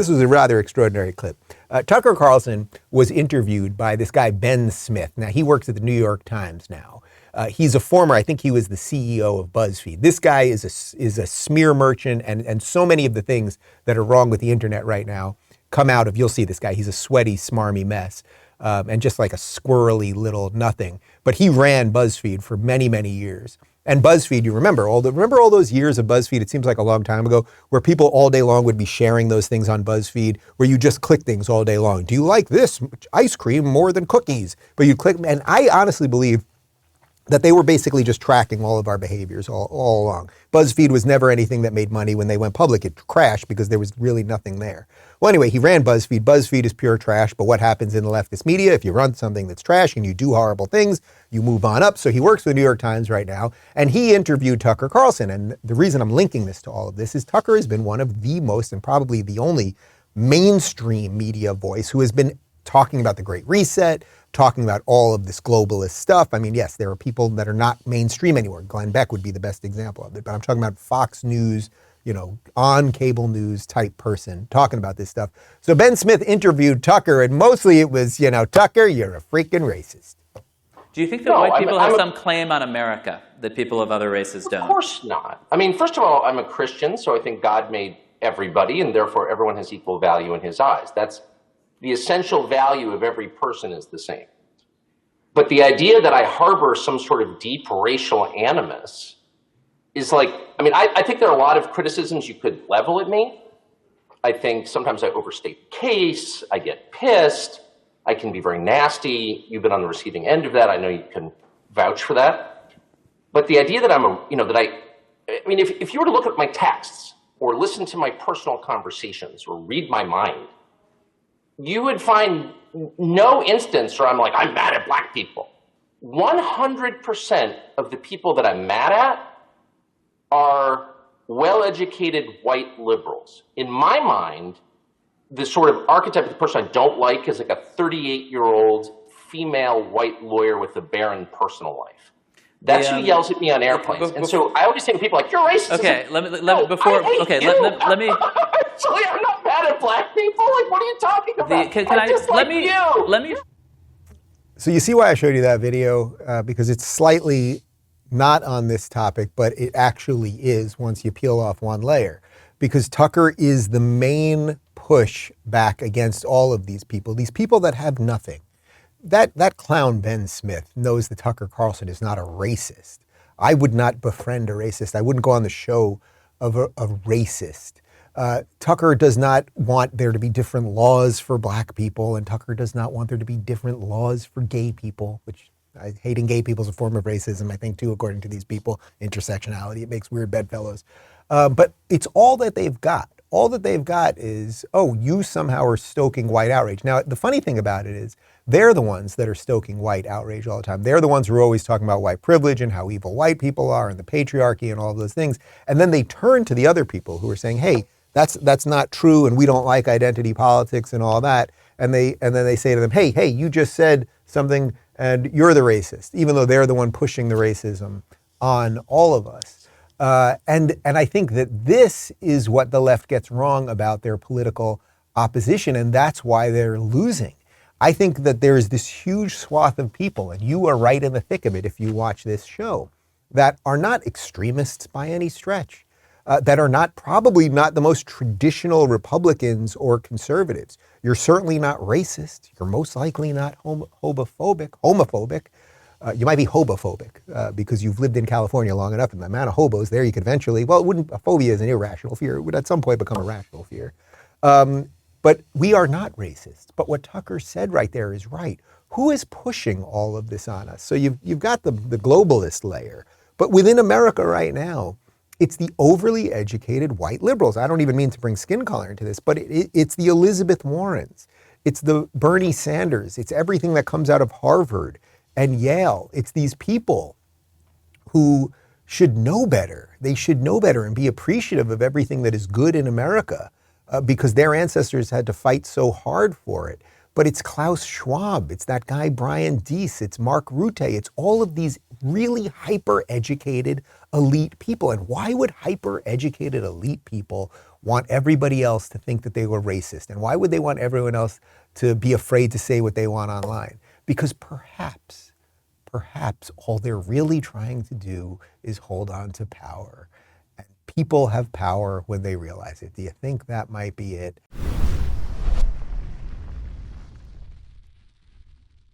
this was a rather extraordinary clip. Tucker Carlson was interviewed by this guy, Ben Smith. Now, he works at the New York Times now. He's a former, I think he was the CEO of BuzzFeed. This guy is a smear merchant, and so many of the things that are wrong with the internet right now come out of, you'll see this guy, he's a sweaty, smarmy mess, and just like a squirrely little nothing. But he ran BuzzFeed for many, many years. And BuzzFeed, you remember all those years of BuzzFeed, it seems like a long time ago, where people all day long would be sharing those things on BuzzFeed, where you just click things all day long. Do you like this ice cream more than cookies? But you click, and I honestly believe that they were basically just tracking all of our behaviors all along. BuzzFeed was never anything that made money. When they went public, it crashed because there was really nothing there. Well, anyway, he ran BuzzFeed. BuzzFeed is pure trash, but what happens in the leftist media, if you run something that's trash and you do horrible things, you move on up. So he works for the New York Times right now, and he interviewed Tucker Carlson. And the reason I'm linking this to all of this is Tucker has been one of the most, and probably the only, mainstream media voice who has been talking about the Great Reset, talking about all of this globalist stuff. I mean, yes, there are people that are not mainstream anymore. Glenn Beck would be the best example of it, but I'm talking about Fox News, on cable news type person talking about this stuff. So Ben Smith interviewed Tucker, and mostly it was, Tucker, you're a freaking racist. Do you think that white people have some claim on America that people of other races don't? Of course not. I mean, first of all, I'm a Christian, so I think God made everybody, and therefore everyone has equal value in his eyes. That's the essential value of every person is the same. But the idea that I harbor some sort of deep racial animus is like, I think there are a lot of criticisms you could level at me. I think sometimes I overstate the case, I get pissed, I can be very nasty. You've been on the receiving end of that. I know you can vouch for that. But the idea that if you were to look at my texts or listen to my personal conversations or read my mind, you would find no instance where I'm like, I'm mad at black people. 100% of the people that I'm mad at are well-educated white liberals. In my mind, the sort of archetype of the person I don't like is like a 38-year-old female white lawyer with a barren personal life. That's who yells at me on airplanes. And so I always say to people like, you're racist. Okay, let me Actually, I'm not mad at black people. Like, what are you talking about? Let me. So you see why I showed you that video? Because it's slightly not on this topic, but it actually is once you peel off one layer. Because Tucker is the main push back against all of these people that have nothing. That clown Ben Smith knows that Tucker Carlson is not a racist. I would not befriend a racist. I wouldn't go on the show of a racist. Tucker does not want there to be different laws for black people, and Tucker does not want there to be different laws for gay people, which hating gay people is a form of racism, I think, too, according to these people. Intersectionality, it makes weird bedfellows. But it's all that they've got. All that they've got is, you somehow are stoking white outrage. Now, the funny thing about it is they're the ones that are stoking white outrage all the time. They're the ones who are always talking about white privilege and how evil white people are and the patriarchy and all of those things. And then they turn to the other people who are saying, hey, that's not true, and we don't like identity politics and all that. And then they say to them, hey, you just said something and you're the racist, even though they're the one pushing the racism on all of us. And I think that this is what the left gets wrong about their political opposition, and that's why they're losing. I think that there is this huge swath of people, and you are right in the thick of it if you watch this show, that are not extremists by any stretch, that are probably not the most traditional Republicans or conservatives. You're certainly not racist. You're most likely not homophobic. You might be hobophobic because you've lived in California long enough, and the amount of hobos there, you could eventually, a phobia is an irrational fear. It would at some point become a rational fear. But we are not racist. But what Tucker said right there is right. Who is pushing all of this on us? So you've got the globalist layer. But within America right now, it's the overly educated white liberals. I don't even mean to bring skin color into this, but it's the Elizabeth Warrens. It's the Bernie Sanders. It's everything that comes out of Harvard and Yale. It's these people who should know better. They should know better and be appreciative of everything that is good in America because their ancestors had to fight so hard for it. But it's Klaus Schwab, it's that guy Brian Deese, it's Mark Rutte, it's all of these really hyper-educated elite people. And why would hyper-educated elite people want everybody else to think that they were racist? And why would they want everyone else to be afraid to say what they want online? Because perhaps all they're really trying to do is hold on to power. And people have power when they realize it. Do you think that might be it?